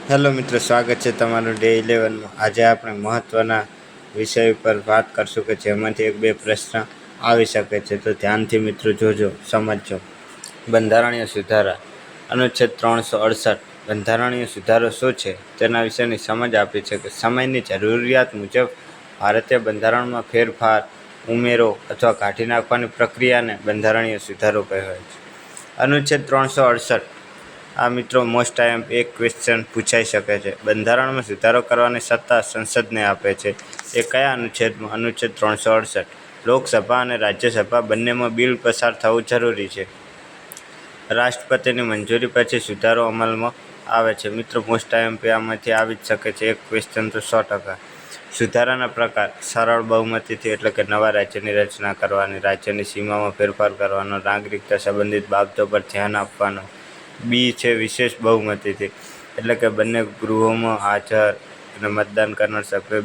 Hello મિત્રો, સ્વાગત છે તમારું ડે 11માં। આજે આપણે મહત્ત્વના વિષય પર વાત કરશું કે જેમાંથી એક બે પ્રશ્ન આવી શકે છે, તો ધ્યાનથી મિત્રો જોજો, સમજજો। બંધારણીય સુધારા અનુચ્છેદ 368 બંધારણીય સુધારો શું છે તેના વિશેની સમજ આપી છે કે સમયની જરૂરિયાત મુજબ ભારતીય બંધારણમાં ફેરફાર, ઉમેરો અથવા કાઢી નાખવાની પ્રક્રિયાને બંધારણીય સુધારો કહેવાય છે। અનુચ્છેદ 368 આ મિત્રો મોસ્ટ એક ક્વેશ્ચન પૂછાઈ શકે છે। બંધારણમાં સુધારો કરવાની સત્તા સંસદને આપે છે। એ કયા અનુચ્છેદમાં? અનુચ્છેદ 368। લોકસભા અને રાજ્યસભા બંનેમાં બિલ પસાર થવું જરૂરી છે। રાષ્ટ્રપતિની મંજૂરી પછી સુધારો અમલમાં આવે છે। મિત્રો મોસ્ટ આમાંથી આવી જ શકે છે એક ક્વેશ્ચન તો 100%। સુધારાના પ્રકાર: સરળ બહુમતીથી એટલે કે નવા રાજ્યની રચના કરવાની, રાજ્યની સીમામાં ફેરફાર કરવાનો, નાગરિકતા સંબંધિત બાબતો પર ધ્યાન આપવાનો। બી છે વિશેષ બહુમતીથી એટલે કે બંને ગૃહોમાં હાજર અને મતદાન કરનાર સભ્યો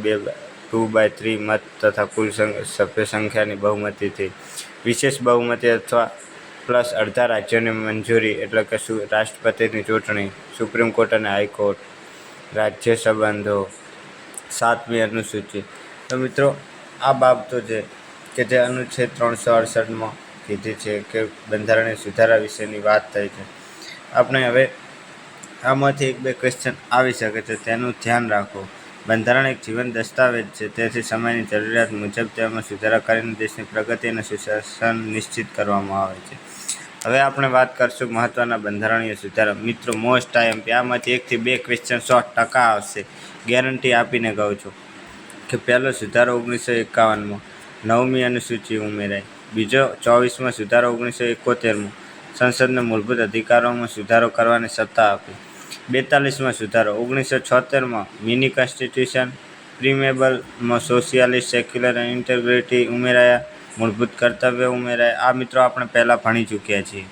2/3 મત તથા કુલ સભ્ય સંખ્યાની બહુમતીથી। વિશેષ બહુમતી અથવા પ્લસ અડધા રાજ્યોની મંજૂરી એટલે કે રાષ્ટ્રપતિની ચૂંટણી, સુપ્રીમ કોર્ટ અને હાઈકોર્ટ, રાજ્ય સંબંધો, 7મી અનુસૂચિ। તો મિત્રો આ બાબતો છે કે જે અનુચ્છેદ 368માં કીધી છે કે બંધારણીય સુધારા વિશેની વાત થઈ છે। આપણે હવે આમાંથી એક બે ક્વેશ્ચન આવી શકે છે, તેનું ધ્યાન રાખો। બંધારણ એક જીવન દસ્તાવેજ છે, તેથી સમયની જરૂરિયાત મુજબ તેમાં સુધારા કરીને દેશની પ્રગતિ અને સુશાસન નિશ્ચિત કરવામાં આવે છે। હવે આપણે વાત કરશું મહત્ત્વના બંધારણીય સુધારા। મિત્રો મોસ્ટ આમાંથી 1 થી 2 ક્વેશ્ચન 100% આવશે, ગેરંટી આપીને કહું છું। કે પહેલો સુધારો 1951માં 9મી અનુસૂચિ ઉમેરાઈ। બીજો 24માં સુધારો 1971માં સંસદને મૂળભૂત અધિકારોમાં સુધારો કરવાની સત્તા આપી। 42માં સુધારો 1976માં મિની કોન્સ્ટિટ્યુશન, પ્રિમેબલમાં સોશિયાલિસ્ટ, સેક્યુલર અને ઇન્ટિગ્રિટી ઉમેરાયા, મૂળભૂત કર્તવ્યો ઉમેરાયા। આ મિત્રો આપણે પહેલાં ભણી ચૂક્યા છીએ।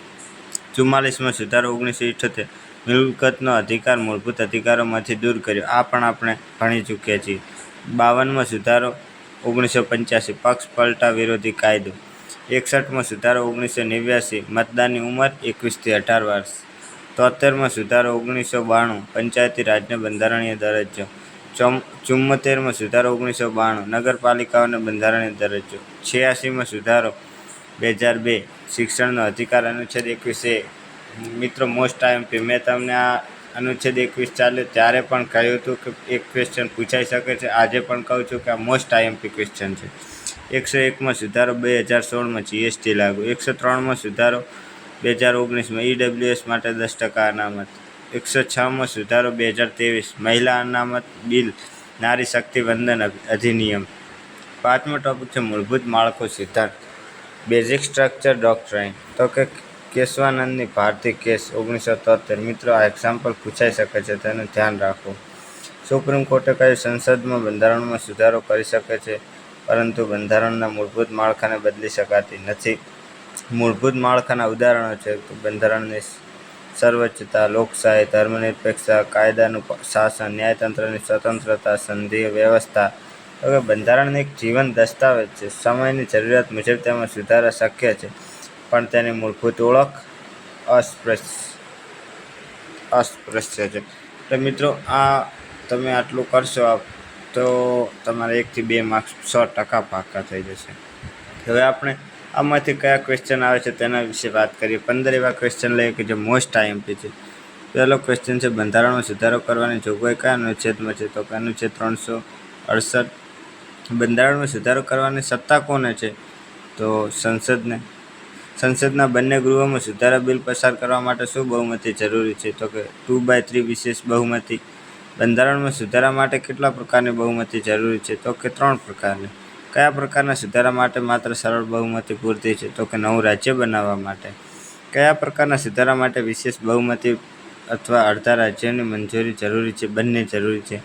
44માં સુધારો 1978 મિલકતનો અધિકાર મૂળભૂત અધિકારોમાંથી દૂર કર્યો, આ પણ આપણે ભણી ચૂક્યા છીએ। 52માં સુધારો 1985 પક્ષ પલટા વિરોધી કાયદો। 61માં સુધારો 1989 મતદાનની ઉંમર 21 થી 18 વર્ષ। 73માં સુધારો 1992 પંચાયતી રાજનો બંધારણીય દરજ્જો। 74માં સુધારો 1992 નગરપાલિકાઓને બંધારણીય દરજ્જો। 86માં સુધારો 2002 શિક્ષણનો અધિકાર અનુચ્છેદ 21A। મિત્રો મોસ્ટ મેં તમને આ અનુચ્છેદ 21 ચાલ્યો ત્યારે પણ કહ્યું હતું કે એક ક્વેશ્ચન પૂછાઈ શકે છે, આજે પણ કહું છું કે આ મોસ્ટ ક્વેશ્ચન છે। 101માં સુધારો 2016માં GST લાગુ। 103માં સુધારો 2019માં EWS માટે 10% અનામત। 106માં સુધારો 2023 મહિલા અનામત બિલ, નારી શક્તિ વંદન અધિનિયમ। 5મો ટોપિક છે મૂળભૂત માળખું સિદ્ધાંત, બેઝિક સ્ટ્રક્ચર ડોક્ટ્રાઇન। તો કે કેશવાનંદની ભારતી કેસ 1973। મિત્રો આ એક્ઝામ્પલ પૂછાઈ શકે છે, તેનું ધ્યાન રાખો। સુપ્રીમ કોર્ટે કહ્યું સંસદમાં બંધારણમાં સુધારો કરી શકે છે, પરંતુ બંધારણના મૂળભૂત માળખાને બદલી શકાતી નથી। મૂળભૂત માળખાના ઉદાહરણો છે બંધારણની સર્વોચ્ચતા, લોકશાહી, ધર્મનિરપેક્ષતા, કાયદાનું શાસન, ન્યાયતંત્રની સ્વતંત્રતા, સંઘીય વ્યવસ્થા। તો કે બંધારણ એક જીવન દસ્તાવેજ છે, સમયની જરૂરિયાત મુજબ તેમાં સુધારા શક્ય છે, પણ તેની મૂળભૂત ઓળખ અસ્પૃશ્ય છે। તો મિત્રો આ તમે આટલું કરશો તો તમારે 1 થી 2 માર્ક્સ 100% પાક્કા થઈ જશે। હવે આપણે આમાંથી કયા ક્વેશ્ચન આવે છે તેના વિશે વાત કરીએ। 15 એવા ક્વેશ્ચન લઈએ કે જે મોસ્ટ છે। પહેલો ક્વેશ્ચન છે બંધારણમાં સુધારો કરવાની જોગવાઈ કયા અનુચ્છેદમાં છે? તો કે અનુચ્છેદ 368। બંધારણમાં સુધારો કરવાની સત્તા કોને છે? તો સંસદને। સંસદના બંને ગૃહોમાં સુધારા બિલ પસાર કરવા માટે શું બહુમતી જરૂરી છે? તો કે 2/3 વિશેષ બહુમતી। બંધારણમાં સુધારા માટે કેટલા પ્રકારની બહુમતી જરૂરી છે? તો કે 3 પ્રકારની। કયા પ્રકારના સુધારા માટે માત્ર સરળ બહુમતી પૂરતી છે? તો કે નવું રાજ્ય બનાવવા માટે। કયા પ્રકારના સુધારા માટે વિશેષ બહુમતી અથવા અડધા રાજ્યોની મંજૂરી જરૂરી છે? બંને જરૂરી છે।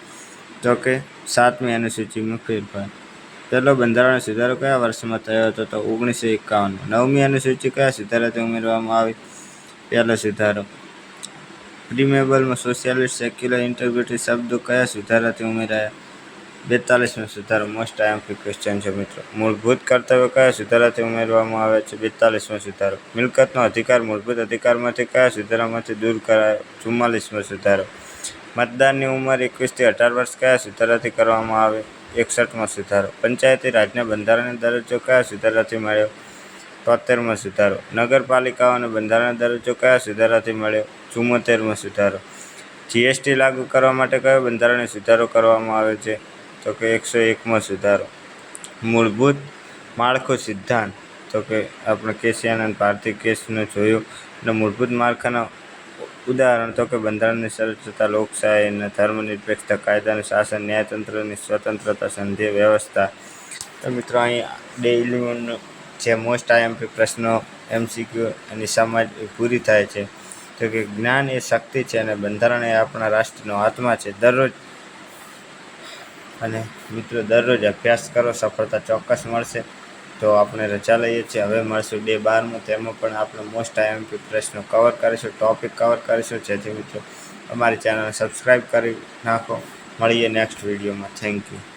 તો કે 7મી અનુસૂચિમાં ફેરફાર। પહેલો બંધારણ સુધારો કયા વર્ષમાં થયો હતો? તો 1951। 9મી અનુસૂચિ કયા સુધારાથી ઉમેરવામાં આવી? પહેલો સુધારો। પ્રિમેબલમાં સોશિયાલિસ્ટ, સેક્યુલર, ઇન્ટિગ્રિટી શબ્દો કયા સુધારાથી ઉમેરાયા? 42મો સુધારો મોસ્ટ ક્વેશ્ચન છે મિત્રો। મૂળભૂત કર્તવ્યો કયા સુધારાથી ઉમેરવામાં આવે છે? 42મો સુધારો। મિલકતનો અધિકાર મૂળભૂત અધિકારમાંથી કયા સુધારામાંથી દૂર કરાયો? 44મો સુધારો। મતદાનની ઉંમર 21 થી 18 વર્ષ કયા સુધારાથી કરવામાં આવે? 61મો સુધારો. પંચાયતી રાજના બંધારણીય દરજ્જો કયા સુધારાથી મળ્યો? 73મો સુધારો. નગરપાલિકાઓને બંધારણીય દરજ્જો કયા સુધારાથી મળ્યો? 74મો સુધારો. જીએસટી લાગુ કરવા માટે કયો બંધારણીય સુધારો કરવામાં આવ્યો છે? તો કે 101મો સુધારો. મૂળભૂત માળખું સિદ્ધાંત. તો કે આપણે કેશિયાનંદ ભારતી કેસને જોયું. અને મૂળભૂત માળખાના ઉદાહરણ તો કે બંધારણની સર્વોચ્ચતા, લોકશાહી અને ધર્મનિરપેક્ષતા, કાયદાનું શાસન, ન્યાયતંત્રની સ્વતંત્રતા, સંઘીય વ્યવસ્થા. તો મિત્રો અહીં ડેઇલીનો જે મોસ્ટ આઈએમપી પ્રશ્નો MCQ અને સમાજ પૂરી થાય છે. તો કે જ્ઞાન એ શક્તિ છે અને બંધારણ એ આપણા રાષ્ટ્રનો આત્મા છે. દરરોજ અને મિત્રો દરરોજ અભ્યાસ કરો, સફળતા ચોક્કસ મળશે. તો આપણે રજા લઈએ છીએ. હવે મળશું ડે 12માં. તેમાં પણ આપણે મોસ્ટ આઈએમપી પ્રશ્નો કવર કરીશું, ટોપિક કવર કરીશું, જેથી મિત્રો અમારી ચેનલને સબસ્ક્રાઈબ કરી નાખો. મળીએ નેક્સ્ટ વિડીયોમાં. Thank you.